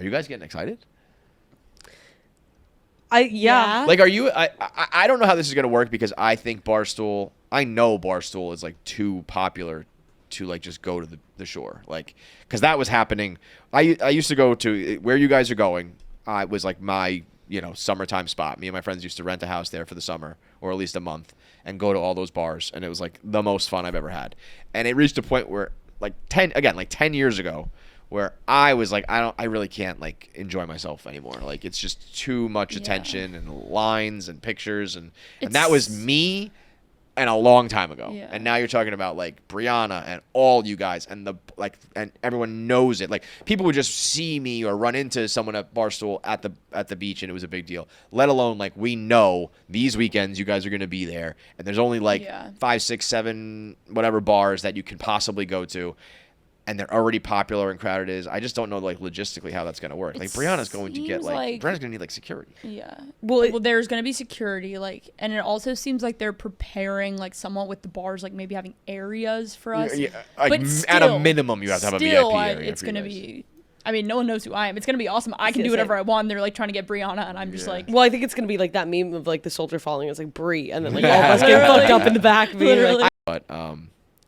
Are you guys getting excited? Yeah. Like, are you? I don't know how this is gonna work because I think Barstool. I know Barstool is like too popular to like just go to the shore, like because that was happening. I used to go to where you guys are going. It was like my summertime spot. Me and my friends used to rent a house there for the summer or at least a month and go to all those bars, and it was like the most fun I've ever had. And it reached a point where like 10 years ago, where I was like, I really can't like enjoy myself anymore. Like it's just too much attention and lines and pictures and that was me and a long time ago. Yeah. And now you're talking about like Brianna and all you guys and and everyone knows it. Like people would just see me or run into someone at Barstool at the beach and it was a big deal. Let alone like we know these weekends you guys are going to be there and there's only like 5, 6, 7 whatever bars that you can possibly go to. And they're already popular and crowded is. I just don't know like logistically how that's gonna work. Like Brianna's going to get Brianna's gonna need like security. Yeah. Well, there's gonna be security, like, and it also seems like they're preparing like somewhat with the bars, like maybe having areas for us. Yeah, like but still, at a minimum, you have to have a VIP area. It's gonna be. I mean, no one knows who I am. It's gonna be awesome. I can do whatever I want. They're like trying to get Brianna, and I'm just like. Well, I think it's gonna be like that meme of like the soldier falling. It's like Brie, and then like all of us getting fucked up in the back. Literally. But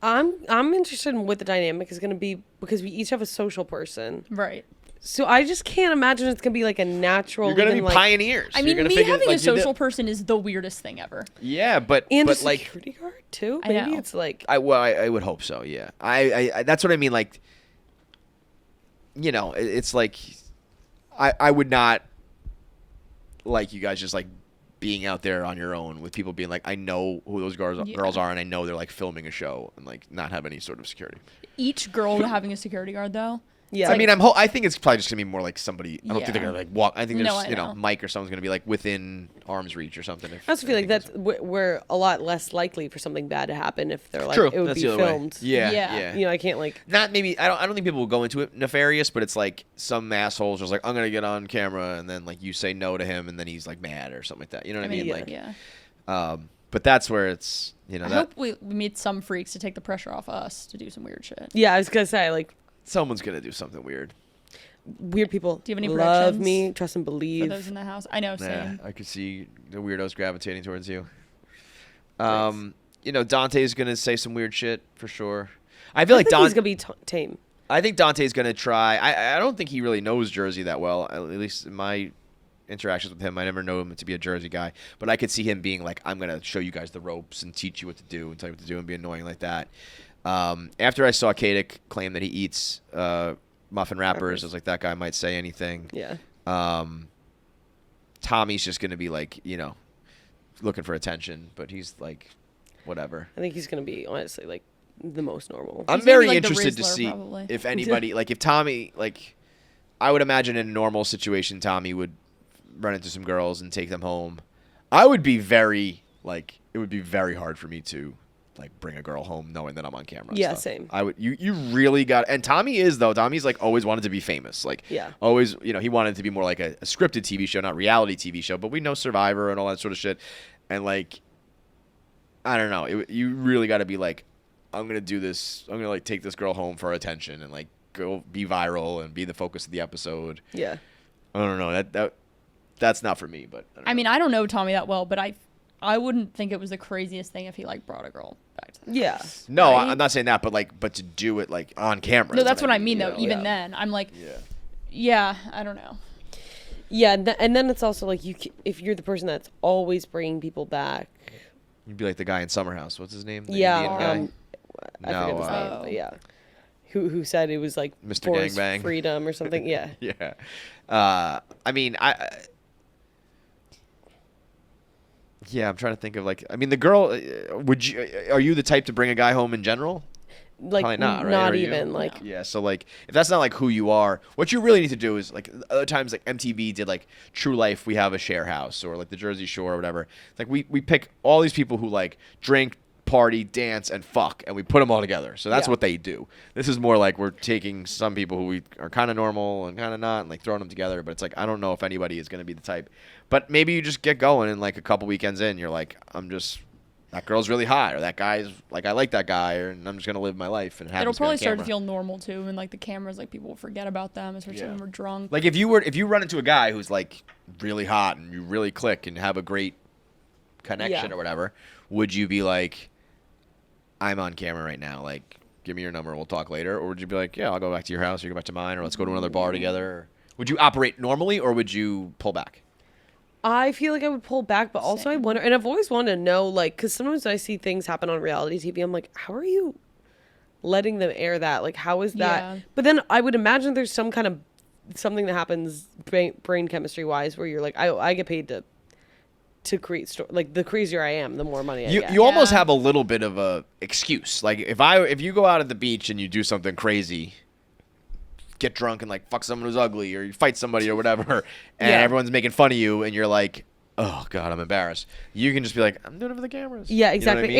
I'm interested in what the dynamic is going to be because we each have a social person. Right. So I just can't imagine it's going to be like a natural. You're going to be like, pioneers. I mean, me having a social person is the weirdest thing ever. Yeah, but and but a like security guard too. Maybe I know. It's like I would hope so. Yeah, I that's what I mean. Like, it's like I would not like you guys just like being out there on your own with people being like, I know who those girls are, and I know they're like filming a show and like not have any sort of security. Each girl having a security guard though. Yeah, I mean, I think it's probably just gonna be more like somebody. I don't think they're gonna like walk. I think there's Mike or someone's gonna be like within arm's reach or something. I also feel like that's we're a lot less likely for something bad to happen if they're like True. it would That's be the other filmed. way. Yeah. I can't like not maybe. I don't think people will go into it nefarious, but it's like some assholes just like I'm gonna get on camera and then like you say no to him and then he's like mad or something like that. You know what I mean? Like but that's where it's I hope we meet some freaks to take the pressure off us to do some weird shit. Yeah, I was gonna say like someone's gonna do something weird. Weird people. Do you have any love predictions me, trust and believe? For those in the house, I know. Same. I could see the weirdos gravitating towards you. Dante's gonna say some weird shit for sure. I feel like he's gonna be tame. I think Dante's gonna try. I don't think he really knows Jersey that well. At least in my interactions with him, I never know him to be a Jersey guy. But I could see him being like, I'm gonna show you guys the ropes and teach you what to do and tell you what to do and be annoying like that. After I saw Kadick claim that he eats muffin wrappers, I was like, that guy might say anything. Yeah. Tommy's just gonna be like, looking for attention, but he's like, whatever. I think he's gonna be honestly like the most normal. I'm very interested to see if anybody if Tommy I would imagine in a normal situation Tommy would run into some girls and take them home. I would be very it would be very hard for me to bring a girl home knowing that I'm on camera. Yeah, same. I would. You really got. And Tommy is though. Tommy's always wanted to be famous. Always. He wanted to be more like a scripted TV show, not reality TV show. But we know Survivor and all that sort of shit. And I don't know. You really got to be I'm gonna do this. I'm gonna take this girl home for attention and go be viral and be the focus of the episode. Yeah. I don't know. That's not for me. But I mean, I don't know Tommy that well, but I wouldn't think it was the craziest thing if he brought a girl back to the house. No, right? I'm not saying that, but to do it on camera. No, that's what I mean though. Even then, I'm I don't know. Yeah, and then it's also if you're the person that's always bringing people back, you'd be like the guy in Summer House. What's his name? The Indian guy? I forget his name, but yeah. Who said it was Mr. forced Gangbang freedom or something? Yeah. Yeah. I mean, yeah, I'm trying to think of the girl. Are you the type to bring a guy home in general? Probably not, right? Not even Yeah, so if that's not who you are, what you really need to do is other times MTV did True Life, we have a share house, or the Jersey Shore or whatever. It's we pick all these people who drink, party, dance, and fuck, and we put them all together. So that's what they do. This is more we're taking some people who we are kind of normal and kind of not, and throwing them together. But it's I don't know if anybody is going to be the type. But maybe you just get going, and a couple weekends in, you're I'm just that girl's really hot, or that guy's like, I like that guy, or and I'm just gonna live my life. And it It'll happens probably to be on start to camera. feel normal too, and like the cameras, like people will forget about them, especially when we're drunk. Like if you run into a guy who's like really hot and you really click and have a great connection or whatever, would you be like, I'm on camera right now, like give me your number, we'll talk later, or would you be like, yeah, I'll go back to your house, you go back to mine, or let's go to another bar together? Or would you operate normally, or would you pull back? I feel like I would pull back, but also I wonder, and I've always wanted to know, like, because sometimes I see things happen on reality TV. I'm like, how are you letting them air that? Like, how is that? Yeah. But then I would imagine there's some kind of something that happens brain chemistry wise, where you're like, I get paid to create like the crazier I am, the more money I get. You almost have a little bit of a excuse. Like if you go out at the beach and you do something crazy, get drunk and like fuck someone who's ugly, or you fight somebody or whatever, and everyone's making fun of you, and you're like, oh god, I'm embarrassed. You can just be like, I'm doing it for the cameras. Yeah, You know what I exactly. mean?